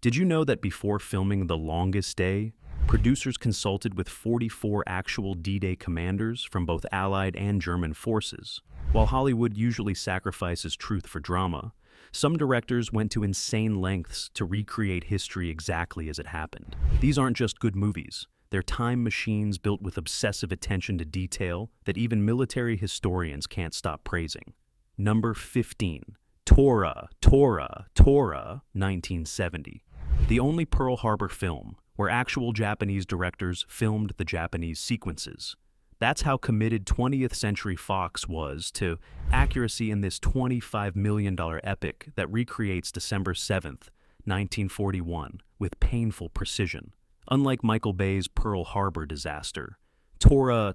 Did you know that before filming The Longest Day, producers consulted with 44 actual D-Day commanders from both Allied and German forces? While Hollywood usually sacrifices truth for drama, some directors went to insane lengths to recreate history exactly as it happened. These aren't just good movies. They're time machines built with obsessive attention to detail that even military historians can't stop praising. Number 15. Tora, 1970. The only Pearl Harbor film where actual Japanese directors filmed the Japanese sequences. That's how committed 20th Century Fox was to accuracy in this $25 million epic that recreates December 7th, 1941, with painful precision. Unlike Michael Bay's Pearl Harbor disaster, Tora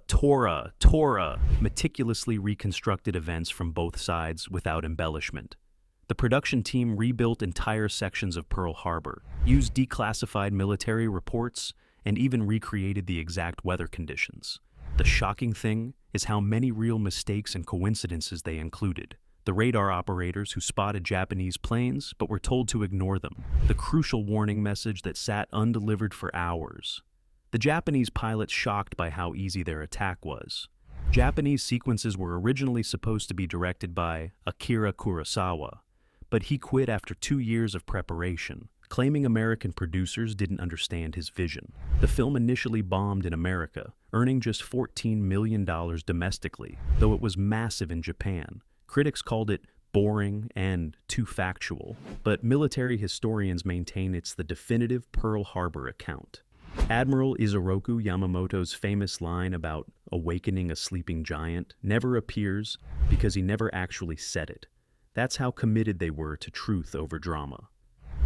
meticulously reconstructed events from both sides without embellishment. The production team rebuilt entire sections of Pearl Harbor, used declassified military reports, and even recreated the exact weather conditions. The shocking thing is how many real mistakes and coincidences they included. The radar operators who spotted Japanese planes but were told to ignore them. The crucial warning message that sat undelivered for hours. The Japanese pilots shocked by how easy their attack was. Japanese sequences were originally supposed to be directed by Akira Kurosawa, but he quit after 2 years of preparation, claiming American producers didn't understand his vision. The film initially bombed in America, earning just $14 million domestically, though it was massive in Japan. Critics called it boring and too factual, but military historians maintain it's the definitive Pearl Harbor account. Admiral Isoroku Yamamoto's famous line about awakening a sleeping giant never appears because he never actually said it. That's how committed they were to truth over drama.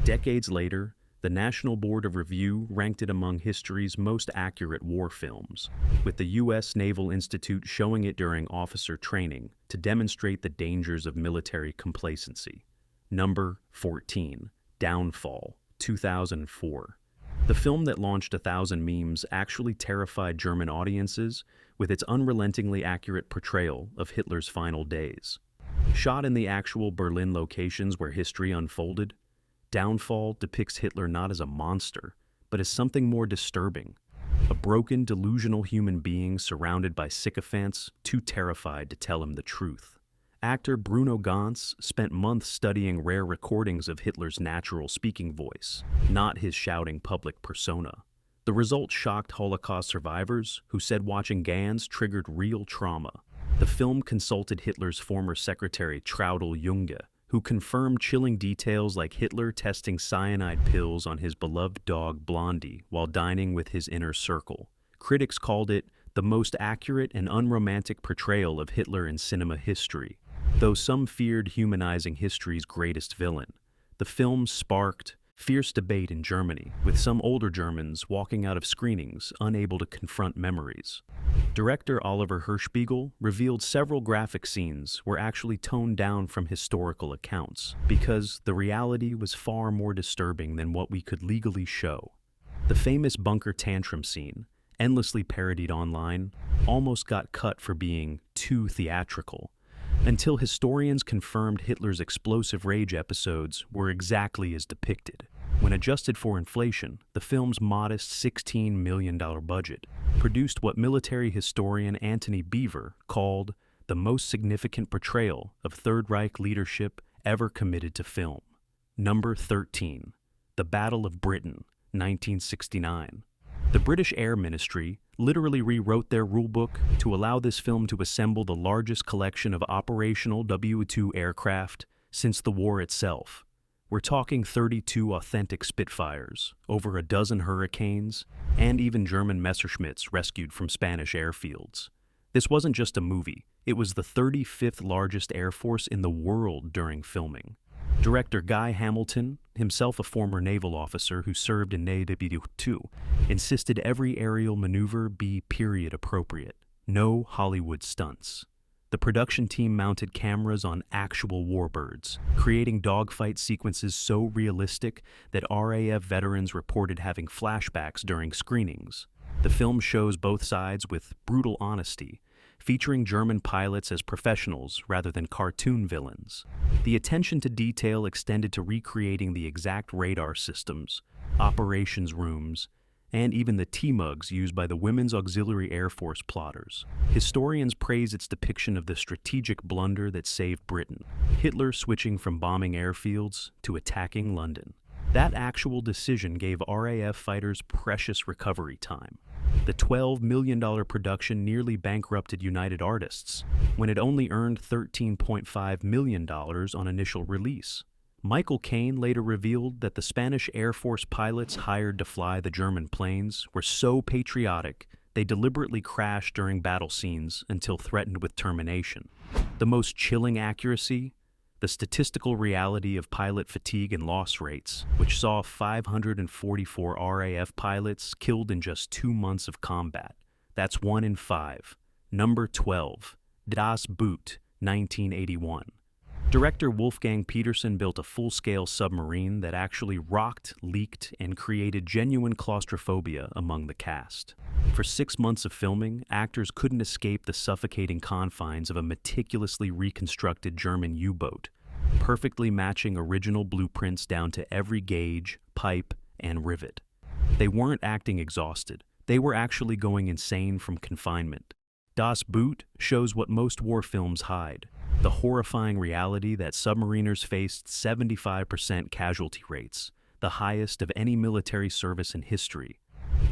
Decades later, the National Board of Review ranked it among history's most accurate war films, with the U.S. Naval Institute showing it during officer training to demonstrate the dangers of military complacency. Number 14. Downfall, 2004. The film that launched 1,000 memes actually terrified German audiences with its unrelentingly accurate portrayal of Hitler's final days. Shot in the actual Berlin locations where history unfolded, Downfall depicts Hitler not as a monster, but as something more disturbing. A broken, delusional human being surrounded by sycophants too terrified to tell him the truth. Actor Bruno Ganz spent months studying rare recordings of Hitler's natural speaking voice, not his shouting public persona. The result shocked Holocaust survivors who said watching Ganz triggered real trauma. The film consulted Hitler's former secretary Traudl Junge, who confirmed chilling details like Hitler testing cyanide pills on his beloved dog Blondie while dining with his inner circle. Critics called it the most accurate and unromantic portrayal of Hitler in cinema history, though some feared humanizing history's greatest villain. The film sparked fierce debate in Germany, with some older Germans walking out of screenings unable to confront memories. Director Oliver Hirschbiegel revealed several graphic scenes were actually toned down from historical accounts because the reality was far more disturbing than what we could legally show. The famous bunker tantrum scene, endlessly parodied online, almost got cut for being too theatrical, until historians confirmed Hitler's explosive rage episodes were exactly as depicted. When adjusted for inflation, the film's modest $16 million budget produced what military historian Antony Beevor called the most significant portrayal of Third Reich leadership ever committed to film. Number 13. The Battle of Britain, 1969. The British Air Ministry literally rewrote their rulebook to allow this film to assemble the largest collection of operational WWII aircraft since the war itself. We're talking 32 authentic Spitfires, over a dozen Hurricanes, and even German Messerschmitts rescued from Spanish airfields. This wasn't just a movie, it was the 35th largest air force in the world during filming. Director Guy Hamilton, himself a former naval officer who served in WWII, insisted every aerial maneuver be period appropriate. No Hollywood stunts. The production team mounted cameras on actual warbirds, creating dogfight sequences so realistic that RAF veterans reported having flashbacks during screenings. The film shows both sides with brutal honesty, featuring German pilots as professionals rather than cartoon villains. The attention to detail extended to recreating the exact radar systems, operations rooms, and even the T-mugs used by the Women's Auxiliary Air Force plotters. Historians praise its depiction of the strategic blunder that saved Britain, Hitler switching from bombing airfields to attacking London. That actual decision gave RAF fighters precious recovery time. The $12 million production nearly bankrupted United Artists when it only earned $13.5 million on initial release. Michael Caine later revealed that the Spanish Air Force pilots hired to fly the German planes were so patriotic they deliberately crashed during battle scenes until threatened with termination. The most chilling accuracy? The statistical reality of pilot fatigue and loss rates, which saw 544 RAF pilots killed in just 2 months of combat. That's 1 in 5. Number 12. Das Boot, 1981. Director Wolfgang Petersen built a full-scale submarine that actually rocked, leaked, and created genuine claustrophobia among the cast. For 6 months of filming, actors couldn't escape the suffocating confines of a meticulously reconstructed German U-boat, perfectly matching original blueprints down to every gauge, pipe, and rivet. They weren't acting exhausted. They were actually going insane from confinement. Das Boot shows what most war films hide: the horrifying reality that submariners faced 75% casualty rates, the highest of any military service in history.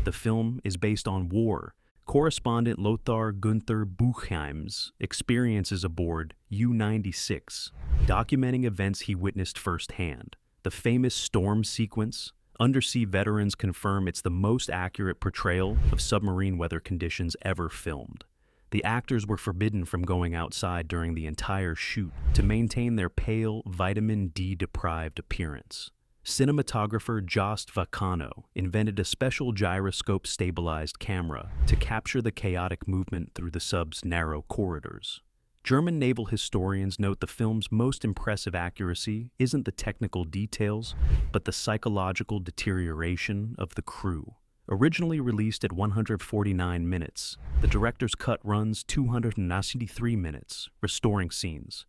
The film is based on war. Correspondent Lothar Gunther Buchheim's experiences aboard U-96, documenting events he witnessed firsthand. The famous storm sequence, undersea veterans confirm it's the most accurate portrayal of submarine weather conditions ever filmed. The actors were forbidden from going outside during the entire shoot to maintain their pale, vitamin D-deprived appearance. Cinematographer Jost Vacano invented a special gyroscope-stabilized camera to capture the chaotic movement through the sub's narrow corridors. German naval historians note the film's most impressive accuracy isn't the technical details, but the psychological deterioration of the crew. Originally released at 149 minutes, the director's cut runs 293 minutes, restoring scenes.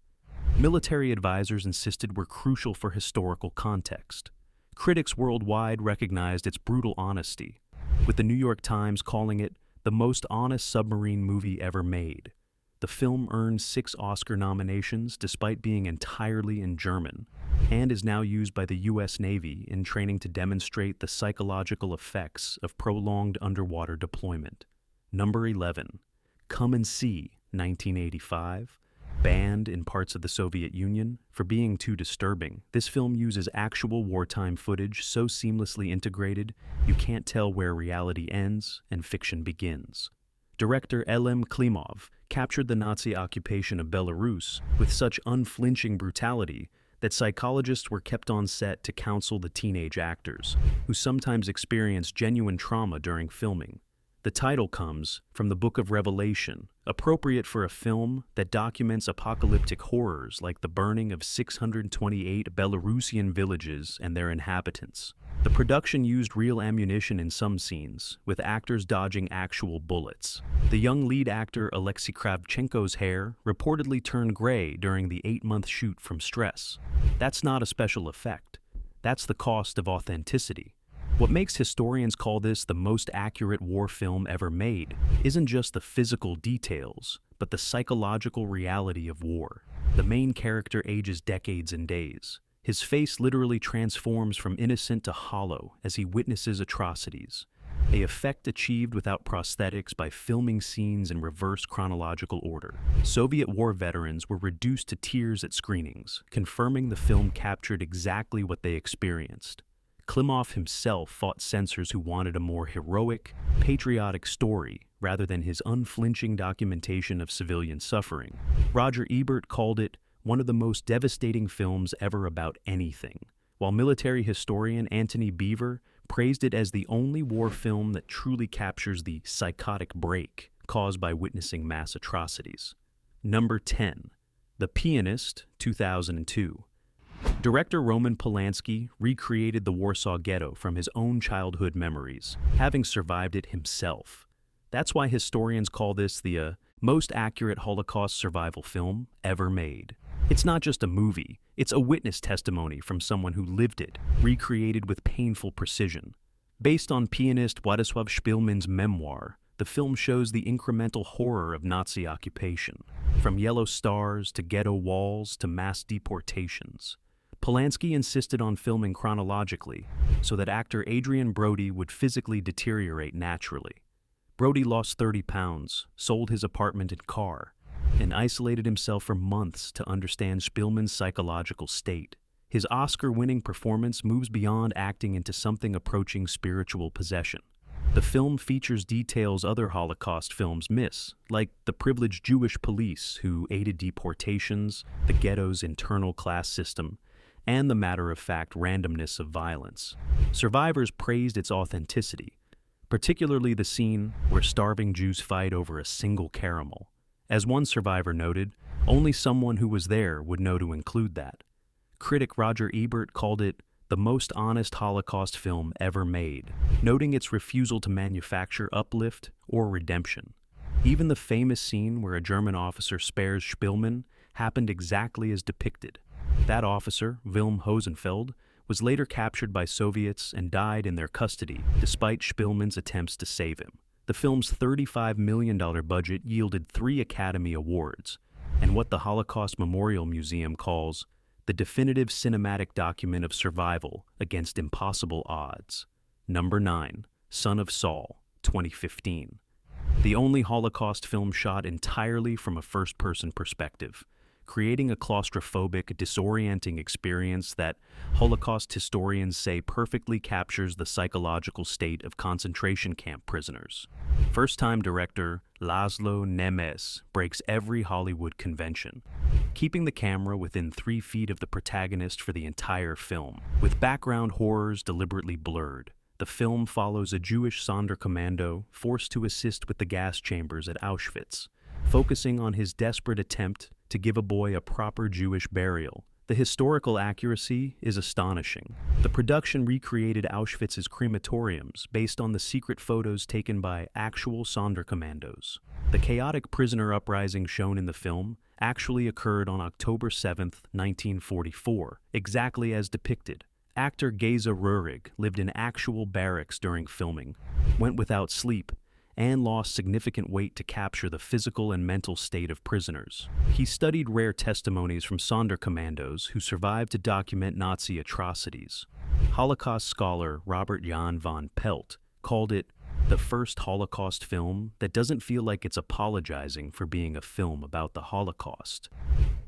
Military advisors insisted were crucial for historical context. Critics worldwide recognized its brutal honesty, with the New York Times calling it the most honest submarine movie ever made. The film earned 6 Oscar nominations despite being entirely in German, and is now used by the U.S. Navy in training to demonstrate the psychological effects of prolonged underwater deployment. Number 11. Come and See, 1985. Banned in parts of the Soviet Union for being too disturbing, this film uses actual wartime footage so seamlessly integrated you can't tell where reality ends and fiction begins. Director Elem Klimov captured the Nazi occupation of Belarus with such unflinching brutality that psychologists were kept on set to counsel the teenage actors, who sometimes experienced genuine trauma during filming. The title comes from the Book of Revelation, appropriate for a film that documents apocalyptic horrors like the burning of 628 Belarusian villages and their inhabitants. The production used real ammunition in some scenes, with actors dodging actual bullets. The young lead actor Alexei Kravchenko's hair reportedly turned gray during the 8-month shoot from stress. That's not a special effect. That's the cost of authenticity. What makes historians call this the most accurate war film ever made isn't just the physical details, but the psychological reality of war. The main character ages decades and days. His face literally transforms from innocent to hollow as he witnesses atrocities, a effect achieved without prosthetics by filming scenes in reverse chronological order. Soviet war veterans were reduced to tears at screenings, confirming the film captured exactly what they experienced. Klimov himself fought censors who wanted a more heroic, patriotic story rather than his unflinching documentation of civilian suffering. Roger Ebert called it one of the most devastating films ever about anything, while military historian Antony Beevor praised it as the only war film that truly captures the psychotic break caused by witnessing mass atrocities. Number 10. The Pianist, 2002. Director Roman Polanski recreated the Warsaw Ghetto from his own childhood memories, having survived it himself. That's why historians call this the most accurate Holocaust survival film ever made. It's not just a movie, it's a witness testimony from someone who lived it, recreated with painful precision. Based on pianist Władysław Szpilman's memoir, the film shows the incremental horror of Nazi occupation, from yellow stars to ghetto walls to mass deportations. Polanski insisted on filming chronologically so that actor Adrian Brody would physically deteriorate naturally. Brody lost 30 pounds, sold his apartment and car, and isolated himself for months to understand Szpilman's psychological state. His Oscar-winning performance moves beyond acting into something approaching spiritual possession. The film features details other Holocaust films miss, like the privileged Jewish police who aided deportations, the ghetto's internal class system, and the matter-of-fact randomness of violence. Survivors praised its authenticity, particularly the scene where starving Jews fight over a single caramel. As one survivor noted, only someone who was there would know to include that. Critic Roger Ebert called it the most honest Holocaust film ever made, noting its refusal to manufacture uplift or redemption. Even the famous scene where a German officer spares Szpilman happened exactly as depicted. That officer, Wilhelm Hosenfeld, was later captured by Soviets and died in their custody, despite Szpilman's attempts to save him. The film's $35 million budget yielded 3 Academy Awards, and what the Holocaust Memorial Museum calls the definitive cinematic document of survival against impossible odds. Number 9, Son of Saul, 2015. The only Holocaust film shot entirely from a first-person perspective, creating a claustrophobic, disorienting experience that Holocaust historians say perfectly captures the psychological state of concentration camp prisoners. First-time director Laszlo Nemes breaks every Hollywood convention, keeping the camera within 3 feet of the protagonist for the entire film, with background horrors deliberately blurred. The film follows a Jewish Sonderkommando forced to assist with the gas chambers at Auschwitz, focusing on his desperate attempt to give a boy a proper Jewish burial. The historical accuracy is astonishing. The production recreated Auschwitz's crematoriums based on the secret photos taken by actual Sonderkommandos. The chaotic prisoner uprising shown in the film actually occurred on October 7, 1944, exactly as depicted. Actor Geza Rurig lived in actual barracks during filming, went without sleep, and lost significant weight to capture the physical and mental state of prisoners. He studied rare testimonies from Sonderkommandos who survived to document Nazi atrocities. Holocaust scholar Robert Jan von Pelt called it the first Holocaust film that doesn't feel like it's apologizing for being a film about the Holocaust.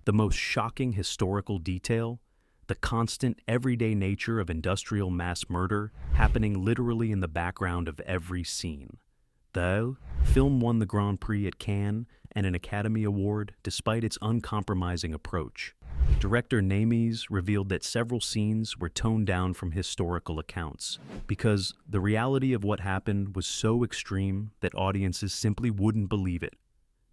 The most shocking historical detail: the constant, everyday nature of industrial mass murder happening literally in the background of every scene. The film won the Grand Prix at Cannes and an Academy Award despite its uncompromising approach. Director Nemes revealed that several scenes were toned down from historical accounts because the reality of what happened was so extreme that audiences simply wouldn't believe it.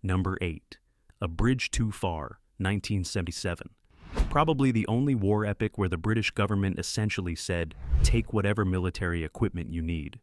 Number 8, A Bridge Too Far, 1977. Probably the only war epic where the British government essentially said, "Take whatever military equipment you need."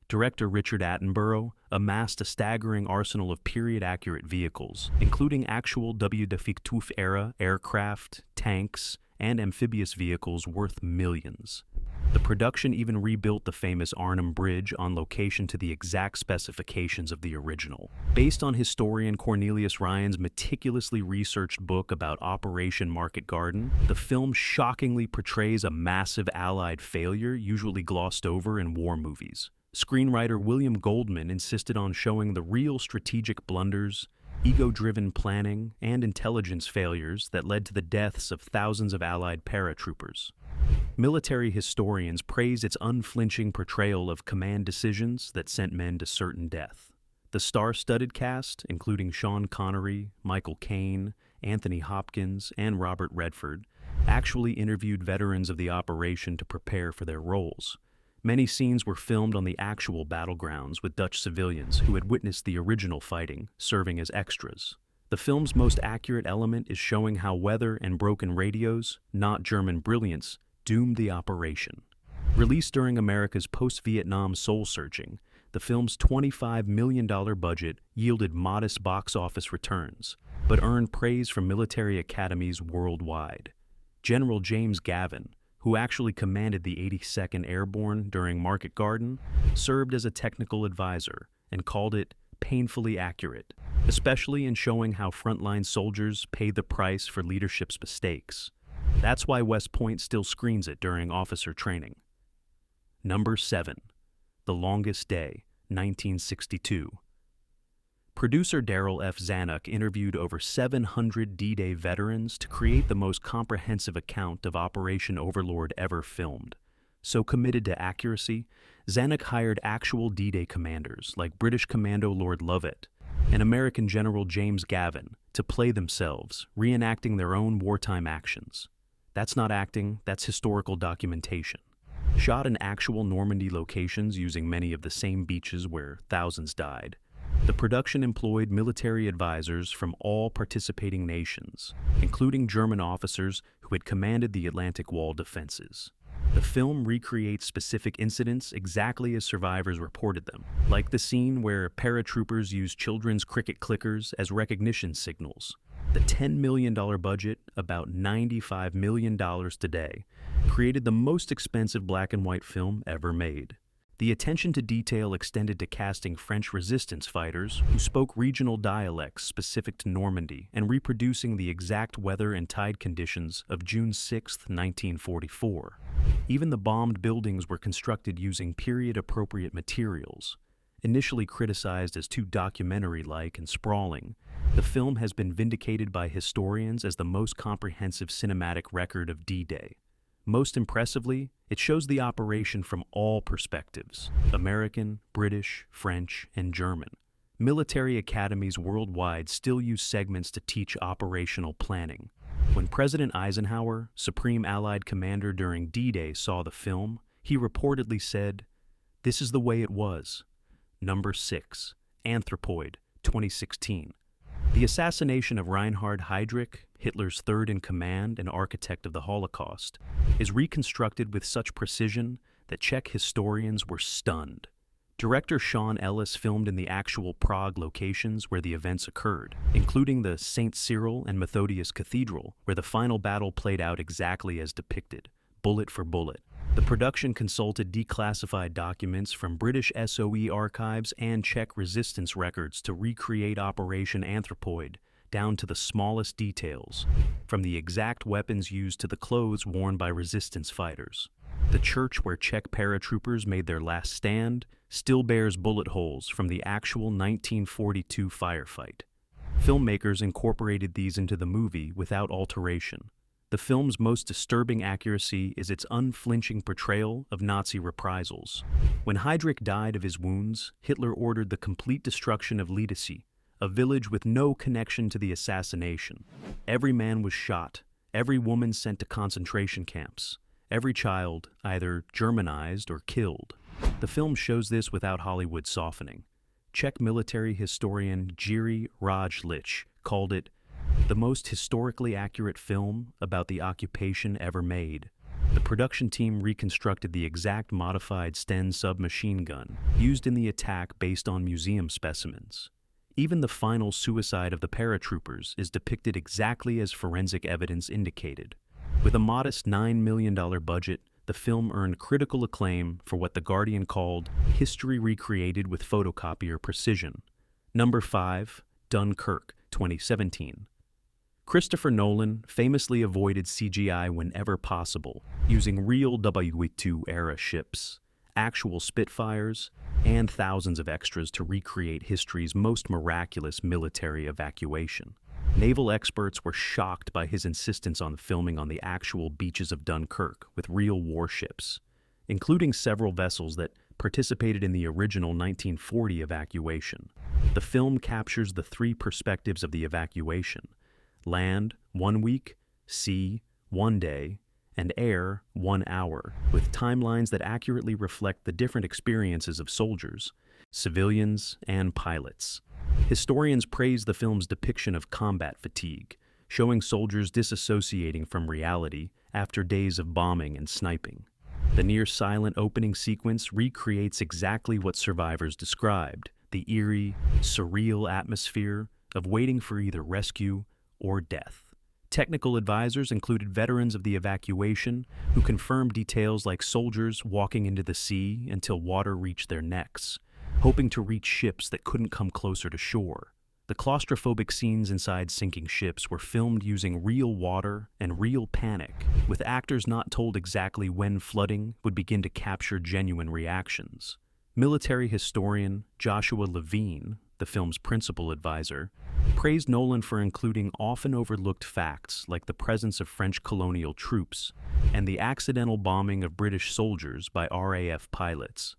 Director Richard Attenborough amassed a staggering arsenal of period-accurate vehicles, including actual WWII-era aircraft, tanks, and amphibious vehicles worth millions. The production even rebuilt the famous Arnhem Bridge on location to the exact specifications of the original. Based on historian Cornelius Ryan's meticulously researched book about Operation Market Garden, the film shockingly portrays a massive Allied failure usually glossed over in war movies. Screenwriter William Goldman insisted on showing the real strategic blunders, ego-driven planning, and intelligence failures that led to the deaths of thousands of Allied paratroopers. Military historians praise its unflinching portrayal of command decisions that sent men to certain death. The star-studded cast, including Sean Connery, Michael Caine, Anthony Hopkins, and Robert Redford, actually interviewed veterans of the operation to prepare for their roles. Many scenes were filmed on the actual battlegrounds with Dutch civilians who had witnessed the original fighting, serving as extras. The film's most accurate element is showing how weather and broken radios, not German brilliance, doomed the operation. Released during America's post-Vietnam soul-searching, the film's $25 million budget yielded modest box office returns, but earned praise from military academies worldwide. General James Gavin, who actually commanded the 82nd Airborne during Market Garden, served as a technical advisor and called it painfully accurate, especially in showing how frontline soldiers pay the price for leadership's mistakes. That's why West Point still screens it during officer training. Number 7. The Longest Day, 1962. Producer Daryl F. Zanuck interviewed over 700 D-Day veterans to create the most comprehensive account of Operation Overlord ever filmed. So committed to accuracy, Zanuck hired actual D-Day commanders like British Commando Lord Lovett and American General James Gavin to play themselves, reenacting their own wartime actions. That's not acting, that's historical documentation. Shot in actual Normandy locations using many of the same beaches where thousands died, the production employed military advisors from all participating nations, including German officers who had commanded the Atlantic Wall defenses. The film recreates specific incidents exactly as survivors reported them, like the scene where paratroopers used children's cricket clickers as recognition signals. The $10 million budget, about $95 million today, created the most expensive black and white film ever made. The attention to detail extended to casting French resistance fighters who spoke regional dialects specific to Normandy and reproducing the exact weather and tide conditions of June 6, 1944. Even the bombed buildings were constructed using period-appropriate materials. Initially criticized as too documentary-like and sprawling, the film has been vindicated by historians as the most comprehensive cinematic record of D-Day. Most impressively, it shows the operation from all perspectives: American, British, French, and German. Military academies worldwide still use segments to teach operational planning. When President Eisenhower, Supreme Allied Commander during D-Day, saw the film, he reportedly said, "This is the way it was." Number 6. Anthropoid, 2016. The assassination of Reinhard Heydrich, Hitler's third-in-command and architect of the Holocaust, is reconstructed with such precision that Czech historians were stunned. Director Sean Ellis filmed in the actual Prague locations where the events occurred, including the St. Cyril and Methodius Cathedral, where the final battle played out exactly as depicted, bullet for bullet. The production consulted declassified documents from British SOE archives and Czech resistance records to recreate Operation Anthropoid, down to the smallest details, from the exact weapons used to the clothes worn by resistance fighters. The church where Czech paratroopers made their last stand still bears bullet holes from the actual 1942 firefight. Filmmakers incorporated these into the movie without alteration. The film's most disturbing accuracy is its unflinching portrayal of Nazi reprisals. When Heydrich died of his wounds, Hitler ordered the complete destruction of Lidice, a village with no connection to the assassination. Every man was shot, every woman sent to concentration camps, every child either Germanized or killed. The film shows this without Hollywood softening. Czech military historian Jiří Rajlich called it the most historically accurate film about the occupation ever made. The production team reconstructed the exact modified Sten submachine gun used in the attack based on museum specimens. Even the final suicide of the paratroopers is depicted exactly as forensic evidence indicated. With a modest $9 million budget, the film earned critical acclaim for what The Guardian called history recreated with photocopier precision. Number 5. Dunkirk, 2017. Christopher Nolan famously avoided CGI whenever possible, using real WWII-era ships, actual Spitfires, and thousands of extras to recreate history's most miraculous military evacuation. Naval experts were shocked by his insistence on filming on the actual beaches of Dunkirk with real warships, including several vessels that participated in the original 1940 evacuation. The film captures the three perspectives of the evacuation: land, 1 week; sea, 1 day; and air, 1 hour, with timelines that accurately reflect the different experiences of soldiers, civilians, and pilots. Historians praise the film's depiction of combat fatigue, showing soldiers disassociating from reality after days of bombing and sniping. The near-silent opening sequence recreates exactly what survivors described, the eerie, surreal atmosphere of waiting for either rescue or death. Technical advisors included veterans of the evacuation who confirmed details like soldiers walking into the sea until water reached their necks, hoping to reach ships that couldn't come closer to shore. The claustrophobic scenes inside sinking ships were filmed using real water and real panic, with actors not told exactly when flooding would begin to capture genuine reactions. Military historian Joshua Levine, the film's principal advisor, praised Nolan for including often overlooked facts like the presence of French colonial troops and the accidental bombing of British soldiers by RAF pilots.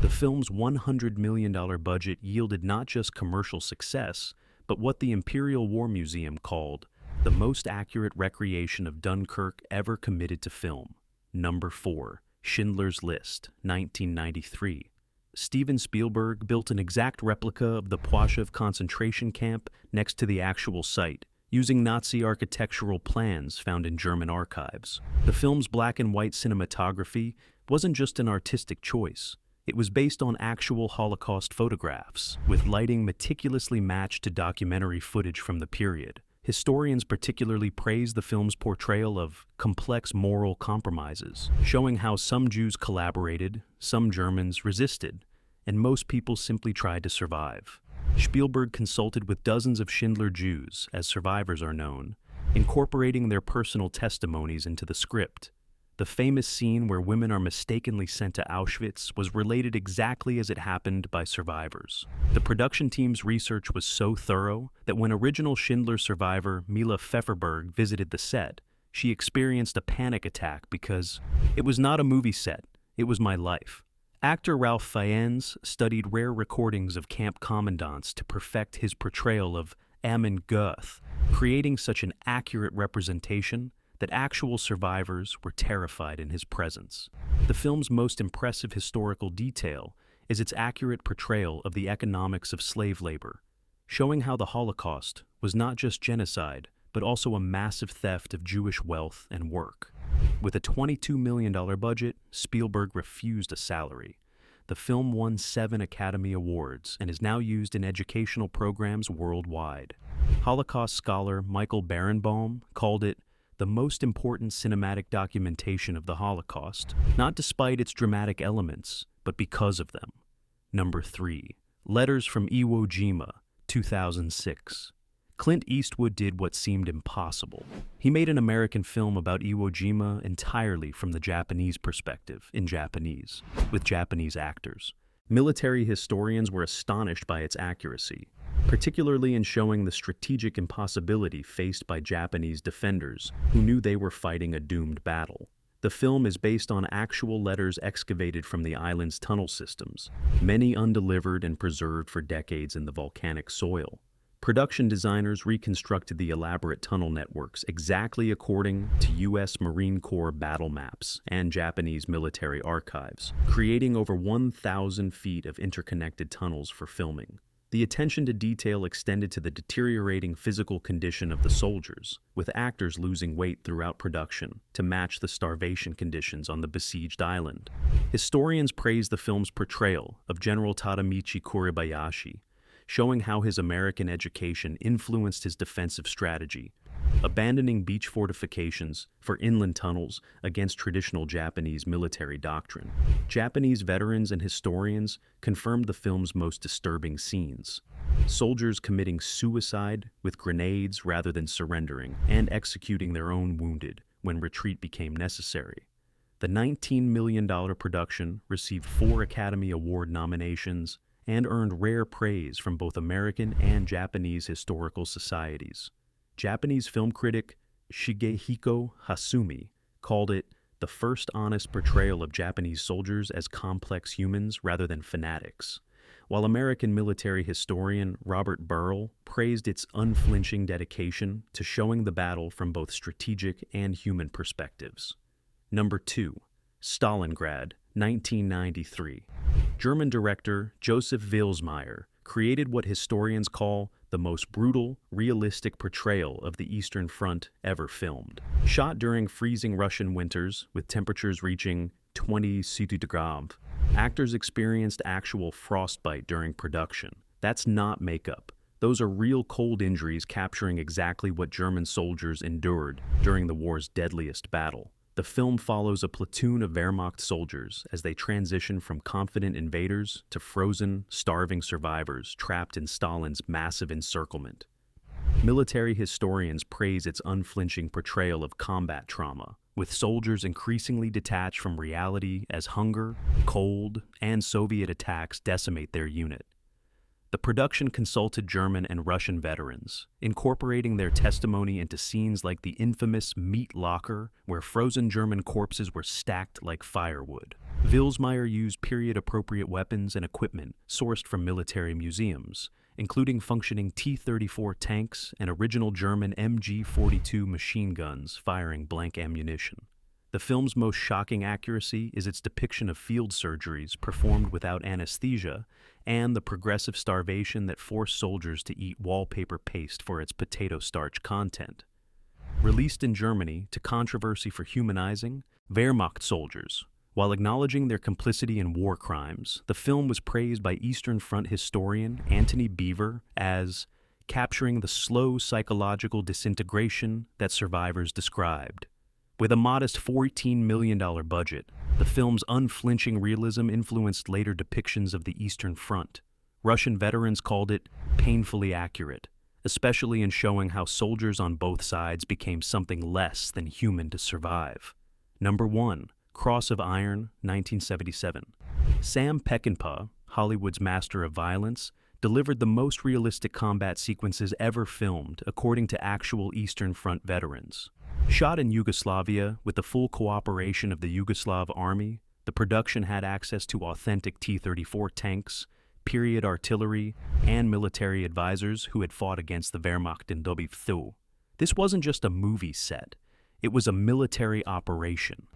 The film's $100 million budget yielded not just commercial success, but what the Imperial War Museum called the most accurate recreation of Dunkirk ever committed to film. Number 4. Schindler's List, 1993. Steven Spielberg built an exact replica of the Plaszow concentration camp next to the actual site, using Nazi architectural plans found in German archives. The film's black and white cinematography wasn't just an artistic choice. It was based on actual Holocaust photographs, with lighting meticulously matched to documentary footage from the period. Historians particularly praise the film's portrayal of complex moral compromises, showing how some Jews collaborated, some Germans resisted, and most people simply tried to survive. Spielberg consulted with dozens of Schindler Jews, as survivors are known, incorporating their personal testimonies into the script. The famous scene where women are mistakenly sent to Auschwitz was related exactly as it happened by survivors. The production team's research was so thorough that when original Schindler survivor Mila Pfefferberg visited the set, she experienced a panic attack because it was not a movie set, it was my life. Actor Ralph Fiennes studied rare recordings of camp commandants to perfect his portrayal of Ammon Goeth, creating such an accurate representation that actual survivors were terrified in his presence. The film's most impressive historical detail is its accurate portrayal of the economics of slave labor, showing how the Holocaust was not just genocide, but also a massive theft of Jewish wealth and work. With a $22 million budget, Spielberg refused a salary. The film won 7 Academy Awards and is now used in educational programs worldwide. Holocaust scholar Michael Barenbaum called it the most important cinematic documentation of the Holocaust, not despite its dramatic elements, but because of them. Number 3. Letters from Iwo Jima, 2006. Clint Eastwood did what seemed impossible. He made an American film about Iwo Jima entirely from the Japanese perspective, in Japanese, with Japanese actors. Military historians were astonished by its accuracy, particularly in showing the strategic impossibility faced by Japanese defenders who knew they were fighting a doomed battle. The film is based on actual letters excavated from the island's tunnel systems, many undelivered and preserved for decades in the volcanic soil. Production designers reconstructed the elaborate tunnel networks exactly according to U.S. Marine Corps battle maps and Japanese military archives, creating over 1,000 feet of interconnected tunnels for filming. The attention to detail extended to the deteriorating physical condition of the soldiers, with actors losing weight throughout production to match the starvation conditions on the besieged island. Historians praise the film's portrayal of General Tadamichi Kuribayashi, showing how his American education influenced his defensive strategy, abandoning beach fortifications for inland tunnels against traditional Japanese military doctrine. Japanese veterans and historians confirmed the film's most disturbing scenes: soldiers committing suicide with grenades rather than surrendering, and executing their own wounded when retreat became necessary. The $19 million production received 4 Academy Award nominations and earned rare praise from both American and Japanese historical societies. Japanese film critic Shigehiko Hasumi called it the first honest portrayal of Japanese soldiers as complex humans rather than fanatics, while American military historian Robert Burrell praised its unflinching dedication to showing the battle from both strategic and human perspectives. Number 2. Stalingrad, 1993. German director Joseph Vilsmeier created what historians call the most brutal, realistic portrayal of the Eastern Front ever filmed. Shot during freezing Russian winters with temperatures reaching 20 centigrade. Actors experienced actual frostbite during production. That's not makeup. Those are real cold injuries capturing exactly what German soldiers endured during the war's deadliest battle. The film follows a platoon of Wehrmacht soldiers as they transition from confident invaders to frozen, starving survivors trapped in Stalin's massive encirclement. Military historians praise its unflinching portrayal of combat trauma, with soldiers increasingly detached from reality as hunger, cold, and Soviet attacks decimate their unit. The production consulted German and Russian veterans, incorporating their testimony into scenes like the infamous meat locker, where frozen German corpses were stacked like firewood. Vilsmeier used period-appropriate weapons and equipment sourced from military museums, including functioning T-34 tanks and original German MG-42 machine guns firing blank ammunition. The film's most shocking accuracy is its depiction of field surgeries performed without anesthesia and the progressive starvation that forced soldiers to eat wallpaper paste for its potato starch content. Released in Germany to controversy for humanizing Wehrmacht soldiers, while acknowledging their complicity in war crimes, the film was praised by Eastern Front historian Antony Beevor as capturing the slow psychological disintegration that survivors described. With a modest $14 million budget, the film's unflinching realism influenced later depictions of the Eastern Front. Russian veterans called it painfully accurate, especially in showing how soldiers on both sides became something less than human to survive. Number 1. Cross of Iron, 1977. Sam Peckinpah, Hollywood's master of violence, delivered the most realistic combat sequences ever filmed according to actual Eastern Front veterans. Shot in Yugoslavia with the full cooperation of the Yugoslav army, the production had access to authentic T-34 tanks, period artillery, and military advisors who had fought against the Wehrmacht in WWII. This wasn't just a movie set, it was a military operation.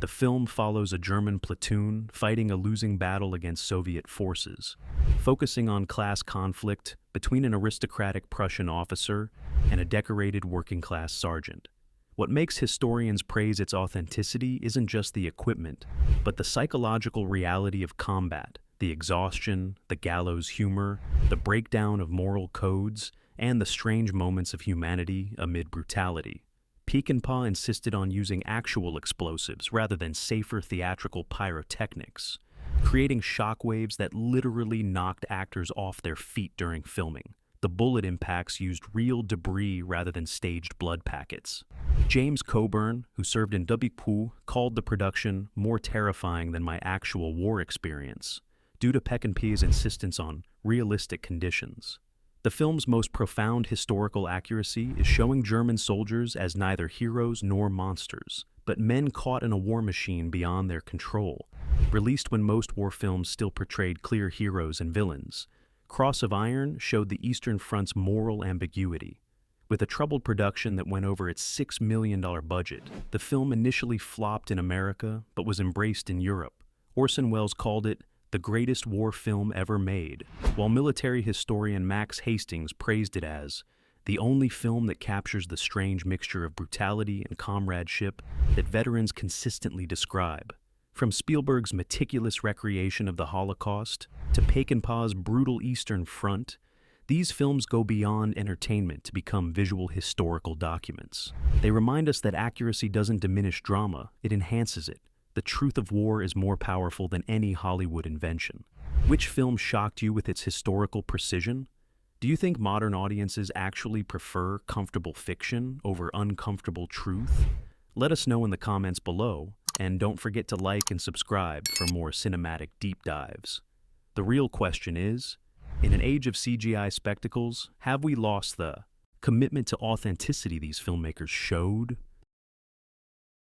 The film follows a German platoon fighting a losing battle against Soviet forces, focusing on class conflict between an aristocratic Prussian officer and a decorated working-class sergeant. What makes historians praise its authenticity isn't just the equipment, but the psychological reality of combat, the exhaustion, the gallows humor, the breakdown of moral codes, and the strange moments of humanity amid brutality. Peckinpah insisted on using actual explosives rather than safer theatrical pyrotechnics, creating shockwaves that literally knocked actors off their feet during filming. The bullet impacts used real debris rather than staged blood packets. James Coburn, who served in WWII, called the production more terrifying than my actual war experience, due to Peckinpah's insistence on realistic conditions. The film's most profound historical accuracy is showing German soldiers as neither heroes nor monsters, but men caught in a war machine beyond their control. Released when most war films still portrayed clear heroes and villains, Cross of Iron showed the Eastern Front's moral ambiguity. With a troubled production that went over its $6 million budget, the film initially flopped in America but was embraced in Europe. Orson Welles called it the greatest war film ever made, while military historian Max Hastings praised it as the only film that captures the strange mixture of brutality and comradeship that veterans consistently describe. From Spielberg's meticulous recreation of the Holocaust to Peckinpah's brutal Eastern Front, these films go beyond entertainment to become visual historical documents. They remind us that accuracy doesn't diminish drama, it enhances it. The truth of war is more powerful than any Hollywood invention. Which film shocked you with its historical precision? Do you think modern audiences actually prefer comfortable fiction over uncomfortable truth? Let us know in the comments below, and don't forget to like and subscribe for more cinematic deep dives. The real question is, in an age of CGI spectacles, have we lost the commitment to authenticity these filmmakers showed?